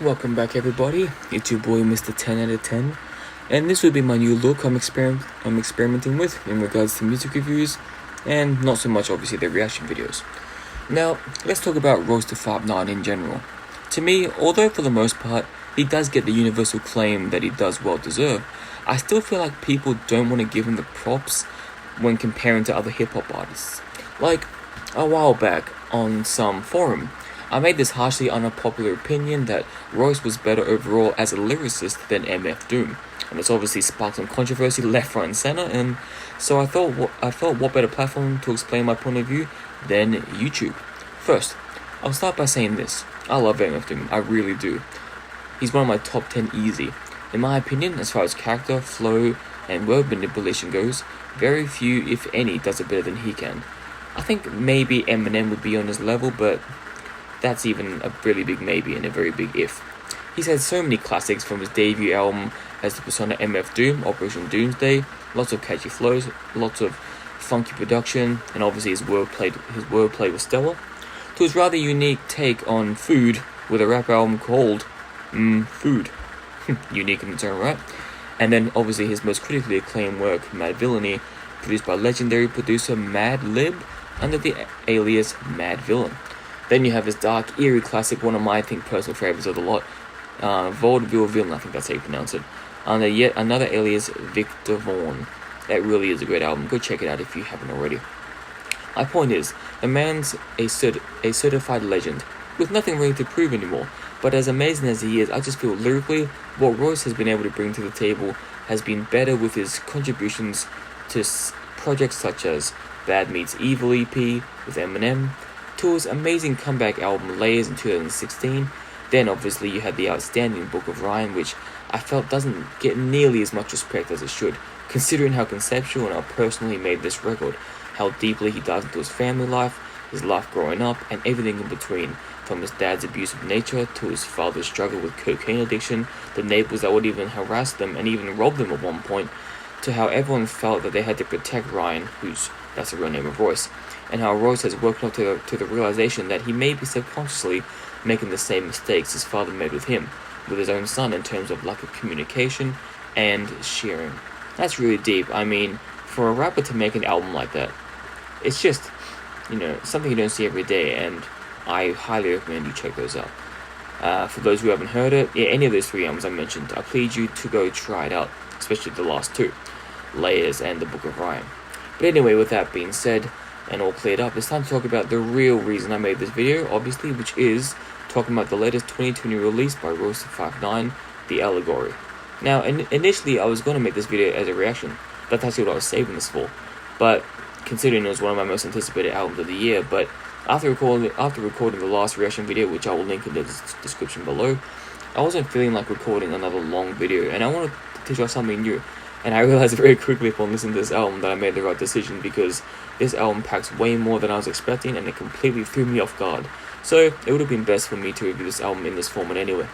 Welcome back everybody, it's your boy Mr. 10 out of 10, and this will be my new look I'm experimenting with in regards to music reviews, and not so much obviously the reaction videos. Now, let's talk about Royce the 5'9" in general. To me, although for the most part, he does get the universal claim that he does well deserve, I still feel like people don't want to give him the props when comparing to other hip-hop artists. Like, a while back, on some forum, I made this harshly unpopular opinion that Royce was better overall as a lyricist than MF Doom, and it's obviously sparked some controversy left, right, and center. And so I thought, what better platform to explain my point of view than YouTube? First, I'll start by saying this: I love MF Doom, I really do. He's one of my top 10 easy. In my opinion, as far as character, flow, and word manipulation goes, very few, if any, does it better than he can. I think maybe Eminem would be on his level, but that's even a really big maybe and a very big if. He's had so many classics from his debut album as the persona MF Doom, Operation Doomsday, lots of catchy flows, lots of funky production, and obviously his wordplay was stellar, to his rather unique take on food with a rap album called Food. Unique in its own right. And then obviously his most critically acclaimed work, Mad Villainy, produced by legendary producer Mad Lib under the alias Mad Villain. Then you have his dark, eerie classic, one of my, personal favorites of the lot, Vaudeville Villain, I think that's how you pronounce it, under yet another alias, Victor Vaughn. That really is a great album. Go check it out if you haven't already. My point is, the man's a certified legend, with nothing really to prove anymore. But as amazing as he is, I just feel lyrically, what Royce has been able to bring to the table has been better with his contributions to projects such as Bad Meets Evil EP with Eminem, to his amazing comeback album Layers in 2016. Then obviously you had the outstanding Book of Ryan, which I felt doesn't get nearly as much respect as it should, considering how conceptual and how personal he made this record, how deeply he dives into his family life, his life growing up, and everything in between, from his dad's abusive nature to his father's struggle with cocaine addiction, the neighbors that would even harass them and even rob them at one point, to how everyone felt that they had to protect Ryan, that's the real name of Royce, and how Royce has woken up to the realization that he may be subconsciously making the same mistakes his father made with him, with his own son, in terms of lack of communication and sharing. That's really deep. I mean, for a rapper to make an album like that, it's just, something you don't see every day, and I highly recommend you check those out. For those who haven't heard it, any of those three albums I mentioned, I plead you to go try it out, especially the last two, Layers and the Book of Ryan. But anyway, with that being said, and all cleared up, it's time to talk about the real reason I made this video, obviously, which is talking about the latest 2020 release by Royce the 5'9", The Allegory. Now, initially I was going to make this video as a reaction. That's actually what I was saving this for. But considering it was one of my most anticipated albums of the year, but after recording the last reaction video, which I will link in the description below, I wasn't feeling like recording another long video, and I wanted to try something new. And I realized very quickly upon listening to this album that I made the right decision, because this album packs way more than I was expecting, and it completely threw me off guard. So it would have been best for me to review this album in this format anyway.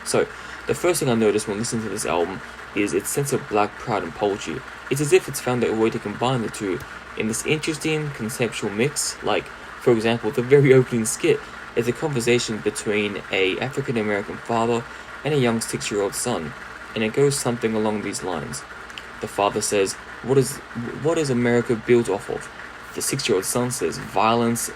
So the first thing I noticed when listening to this album is its sense of black pride and poetry. It's as if it's found a way to combine the two in this interesting conceptual mix. Like, for example, the very opening skit is a conversation between a African American father and a young 6-year-old son, and it goes something along these lines. The father says, what is America built off of? The 6-year-old son says, violence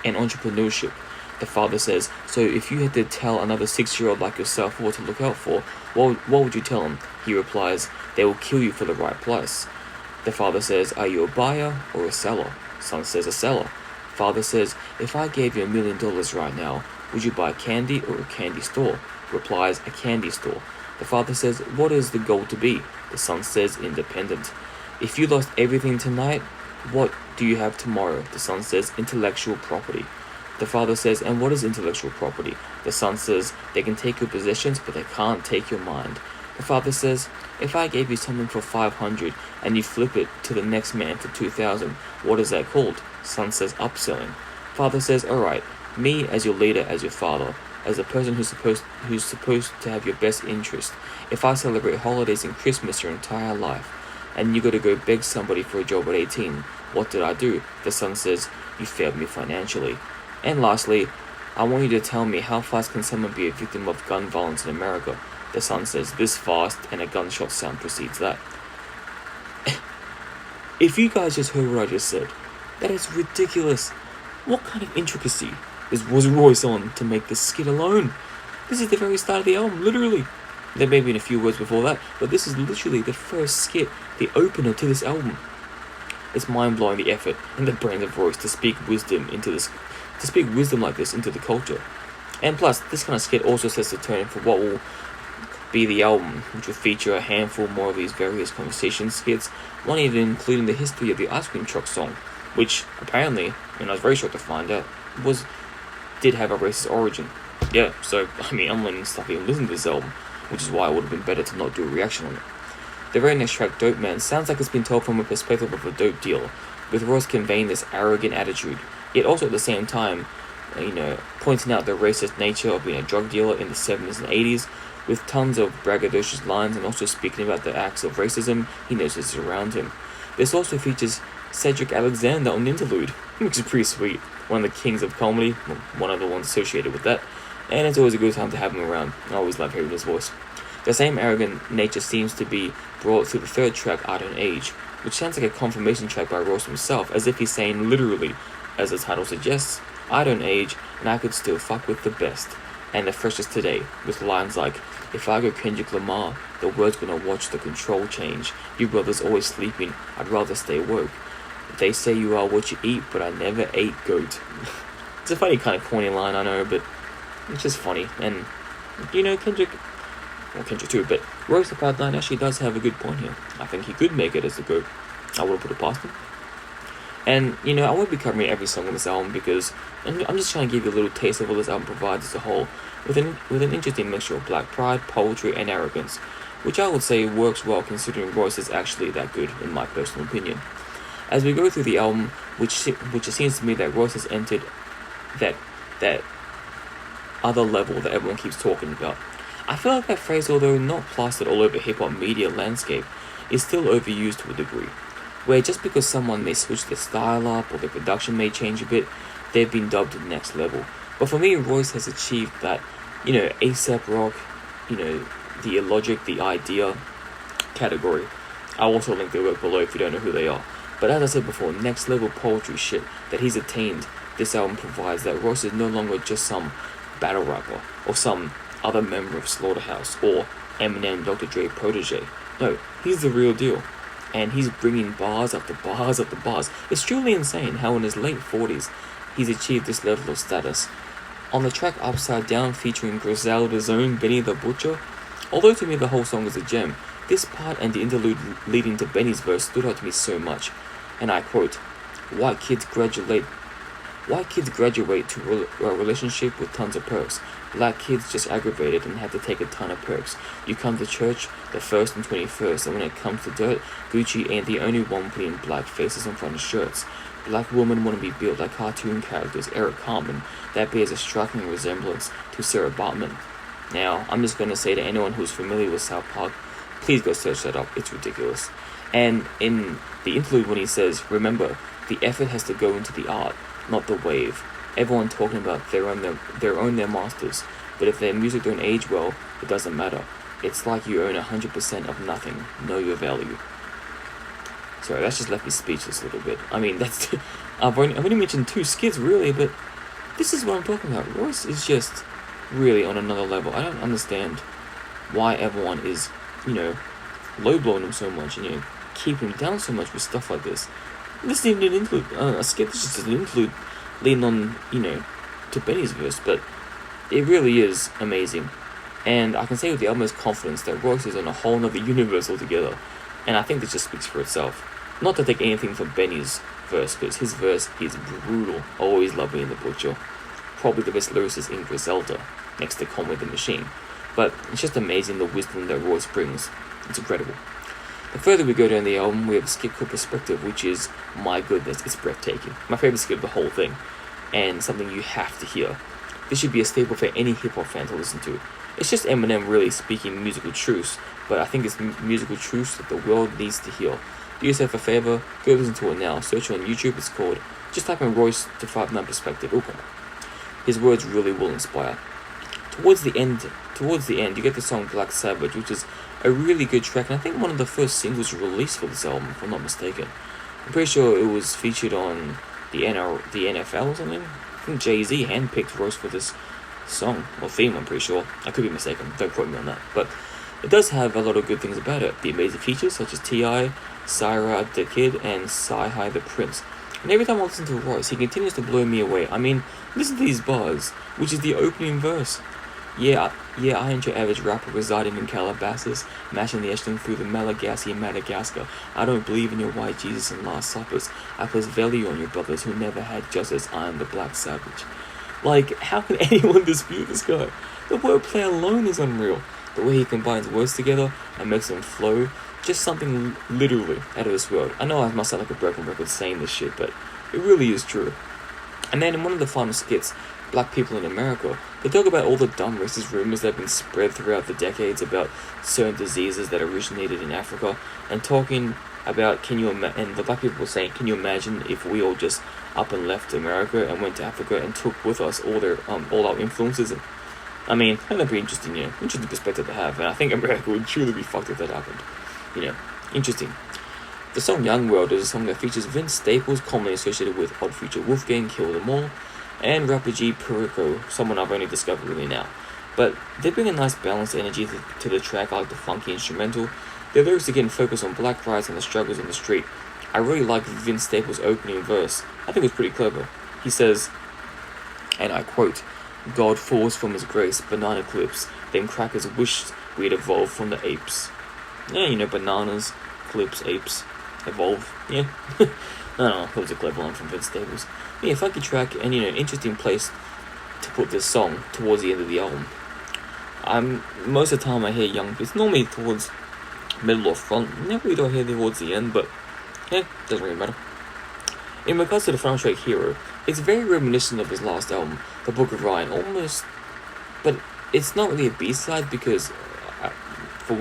and entrepreneurship. The father says, so if you had to tell another 6-year-old like yourself what to look out for, what would you tell him? He replies, they will kill you for the right price. The father says, are you a buyer or a seller? Son says, a seller. Father says, if I gave you $1 million right now, would you buy candy or a candy store? Replies, a candy store. The father says, what is the goal to be? The son says, independent. If you lost everything tonight, what do you have tomorrow? The son says, intellectual property. The father says, and what is intellectual property? The son says, they can take your possessions, but they can't take your mind. The father says, if I gave you something for 500 and you flip it to the next man for 2,000, what is that called? Son says, upselling. Father says, alright, me as your leader, as your father, as the person who's supposed to have your best interest. If I celebrate holidays and Christmas your entire life, and you gotta go beg somebody for a job at 18, what did I do? The son says, you failed me financially. And lastly, I want you to tell me, how fast can someone be a victim of gun violence in America? The son says, this fast, and a gunshot sound precedes that. If you guys just heard what I just said, that is ridiculous. What kind of intricacy was Royce on to make this skit alone? This is the very start of the album, literally. There may have been a few words before that, but this is literally the first skit, the opener to this album. It's mind-blowing, the effort and the brains of Royce to speak wisdom like this into the culture. And plus, this kind of skit also sets the tone for what will be the album, which will feature a handful more of these various conversation skits, one even including the history of the ice cream truck song, which apparently, and I was very shocked to find out, did have a racist origin. Yeah, so, I'm learning stuff even listening to this album, which is why it would have been better to not do a reaction on it. The very next track, Dope Man, sounds like it's been told from a perspective of a dope dealer, with Royce conveying this arrogant attitude, yet also at the same time, pointing out the racist nature of being a drug dealer in the 70s and 80s, with tons of braggadocious lines and also speaking about the acts of racism he notices around him. This also features Cedric Alexander on the interlude, which is pretty sweet, one of the kings of comedy, one of the ones associated with that, and it's always a good time to have him around. I always love hearing his voice. The same arrogant nature seems to be brought through the third track, I Don't Age, which sounds like a confirmation track by Royce himself, as if he's saying literally, as the title suggests, I don't age, and I could still fuck with the best, and the freshest today, with lines like, if I go Kendrick Lamar, the world's gonna watch the control change, you brothers always sleeping, I'd rather stay woke. They say you are what you eat, but I never ate goat. It's a funny kind of corny line, I know, but it's just funny, and, Kendrick too, but Royce the Proud Line actually does have a good point here. I think he could make it as the GOAT. I wouldn't put it past him. And, I won't be covering every song on this album because I'm just trying to give you a little taste of what this album provides as a whole, with an interesting mixture of black pride, poetry, and arrogance, which I would say works well considering Royce is actually that good, in my personal opinion. As we go through the album, which it seems to me that Royce has entered that other level that everyone keeps talking about. I feel like that phrase, although not plastered all over hip-hop media landscape, is still overused to a degree, where just because someone may switch their style up or their production may change a bit, they've been dubbed to the next level. But for me, Royce has achieved that, ASAP Rock, the Illogic, the Idea category. I'll also link their work below if you don't know who they are. But as I said before, next level poetry shit that he's attained, this album provides that Royce is no longer just some battle rapper or some other member of Slaughterhouse or Eminem Dr. Dre protege. No, he's the real deal. And he's bringing bars after bars after bars. It's truly insane how in his late 40s, he's achieved this level of status. On the track Upside Down featuring Griselda's own Benny the Butcher, although to me the whole song is a gem, this part and the interlude leading to Benny's verse stood out to me so much. And I quote, White kids graduate to a relationship with tons of perks. Black kids just aggravated and had to take a ton of perks. You come to church, the 1st and 21st, and when it comes to dirt, Gucci ain't the only one putting black faces on front of shirts. Black women want to be built like cartoon characters, Eric Carmen. That bears a striking resemblance to Sarah Bartman. Now, I'm just going to say to anyone who's familiar with South Park, please go search that up, it's ridiculous. And in the interlude when he says, remember, the effort has to go into the art, not the wave. Everyone talking about their masters, but if their music don't age well, it doesn't matter. It's like you own 100% of nothing. Know your value. Sorry, that's just left me speechless a little bit. That's I've only mentioned 2 skits really, but this is what I'm talking about. Royce is just really on another level. I don't understand why everyone is, low-blowing him so much and keeping him down so much with stuff like this. This isn't even an interlude. A skit is just an interlude leading on, to Benny's verse, but it really is amazing. And I can say with the utmost confidence that Royce is on a whole nother universe altogether, and I think this just speaks for itself. Not to take anything from Benny's verse, because his verse is brutal. Always love Benny the Butcher. Probably the best lyricist in Griselda, next to Conway the Machine. But it's just amazing the wisdom that Royce brings. It's incredible. The further we go down the album, we have a skit called Perspective, which is, my goodness, it's breathtaking. My favorite skit of the whole thing, and something you have to hear. This should be a staple for any hip-hop fan to listen to. It's just Eminem really speaking musical truths, but I think it's musical truths that the world needs to hear. Do yourself a favor, go listen to it now. Search it on YouTube, it's called, just type in Royce to 59 Perspective, it'll come up. His words really will inspire. Towards the end, you get the song Black Sabbath, which is a really good track, and I think one of the first singles released for this album, if I'm not mistaken. I'm pretty sure it was featured on the NFL or something. I think Jay-Z handpicked Royce for this song, or theme, I'm pretty sure. I could be mistaken, don't quote me on that. But it does have a lot of good things about it. The amazing features such as T.I., Syra the Kid, and Sci-Hi the Prince. And every time I listen to Royce, he continues to blow me away. I mean, listen to these bars, which is the opening verse. Yeah, I ain't your average rapper residing in Calabasas, mashing the Eshling through the Malagasy in Madagascar. I don't believe in your white Jesus and Last Suppers. I place value on your brothers who never had justice. I am the Black Savage. Like, how can anyone dispute this guy? The wordplay alone is unreal. The way he combines words together and makes them flow, just something literally out of this world. I know I must sound like a broken record saying this shit, but it really is true. And then in one of the final skits, Black People in America, they talk about all the dumb racist rumors that have been spread throughout the decades about certain diseases that originated in Africa, and talking about and the black people were saying, can you imagine if we all just up and left America and went to Africa and took with us all our influences? And I mean, that'd be interesting, interesting perspective to have, and I think America would truly be fucked if that happened. Interesting. The song Young World is a song that features Vince Staples, commonly associated with Odd Future Wolfgang, Kill Them All, and rapper G Perico, someone I've only discovered really now. But they bring a nice balanced energy to the track. I like the funky instrumental. Their lyrics again focus on black rights and the struggles on the street. I really like Vince Staples' opening verse. I think it's pretty clever. He says, and I quote, God falls from his grace, banana clips, then crackers wished we'd evolved from the apes. Yeah, bananas, clips, apes, evolve, yeah. I don't know, that was a clever one from Vince Staples. Yeah, funky track, and interesting place to put this song towards the end of the album. Most of the time I hear Young, it's normally towards middle or front, never really don't hear towards the end, but yeah, doesn't really matter. In regards to the final track, Hero, it's very reminiscent of his last album, The Book of Ryan, almost, but it's not really a B-side because, for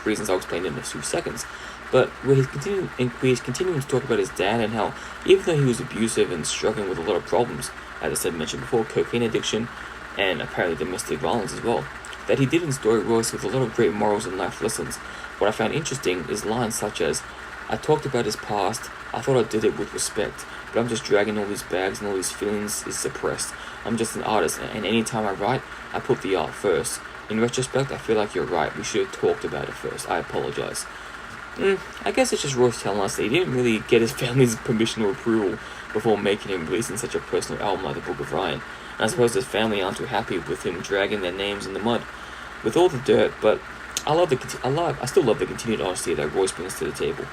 reasons I'll explain in a few seconds, but where he's continuing to talk about his dad and how, even though he was abusive and struggling with a lot of problems, as I said mentioned before, cocaine addiction, and apparently domestic violence as well, that he did inspire Royce with a lot of great morals and life lessons. What I found interesting is lines such as, I talked about his past, I thought I did it with respect, but I'm just dragging all these bags and all these feelings is suppressed. I'm just an artist, and anytime I write, I put the art first. In retrospect, I feel like you're right, we should have talked about it first, I apologize. I guess it's just Royce telling us that he didn't really get his family's permission or approval before making him releasing such a personal album like The Book of Ryan. And I suppose his family aren't too happy with him dragging their names in the mud with all the dirt, but I still love the continued honesty that Royce brings to the table.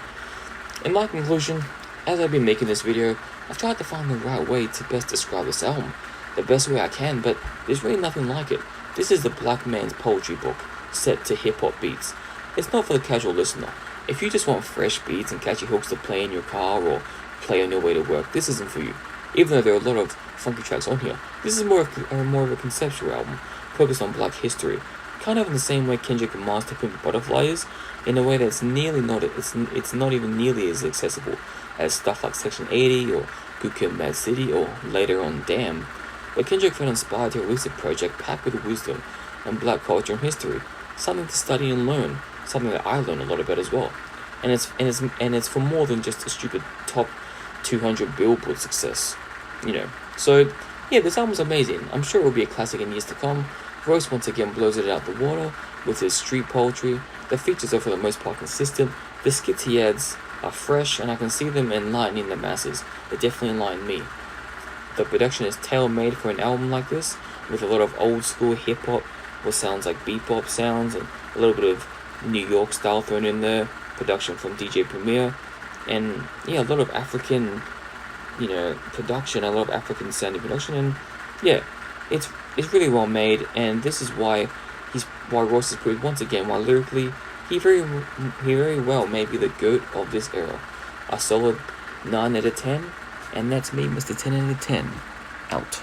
In my conclusion, as I've been making this video, I've tried to find the right way to best describe this album, the best way I can, but there's really nothing like it. This is the black man's poetry book, set to hip-hop beats. It's not for the casual listener. If you just want fresh beats and catchy hooks to play in your car or play on your way to work, this isn't for you. Even though there are a lot of funky tracks on here, this is more of a conceptual album, focused on black history, kind of in the same way Kendrick Lamar's To Pimp a Butterfly is, in a way that's it's not even nearly as accessible as stuff like Section 80 or Good Kid, Mad City or later on Damn. But Kendrick felt inspired to release a project packed with wisdom and black culture and history, something to study and learn, something that I learned a lot about as well. And it's for more than just a stupid top 200 Billboard success, So yeah, this album's amazing. I'm sure it will be a classic in years to come. Royce once again blows it out the water with his street poetry. The features are for the most part consistent. The skits he adds are fresh, and I can see them enlightening the masses. They definitely enlighten me. The production is tailor-made for an album like this, with a lot of old school hip-hop, what sounds like bebop sounds, and a little bit of New York style thrown in there, production from DJ Premier, and yeah, a lot of African, production, a lot of African sounding production, and yeah, it's really well made, and this is why Royce is proved once again, while lyrically, he very well may be the GOAT of this era. A solid 9 out of 10, and that's me, Mr. 10 out of 10, out.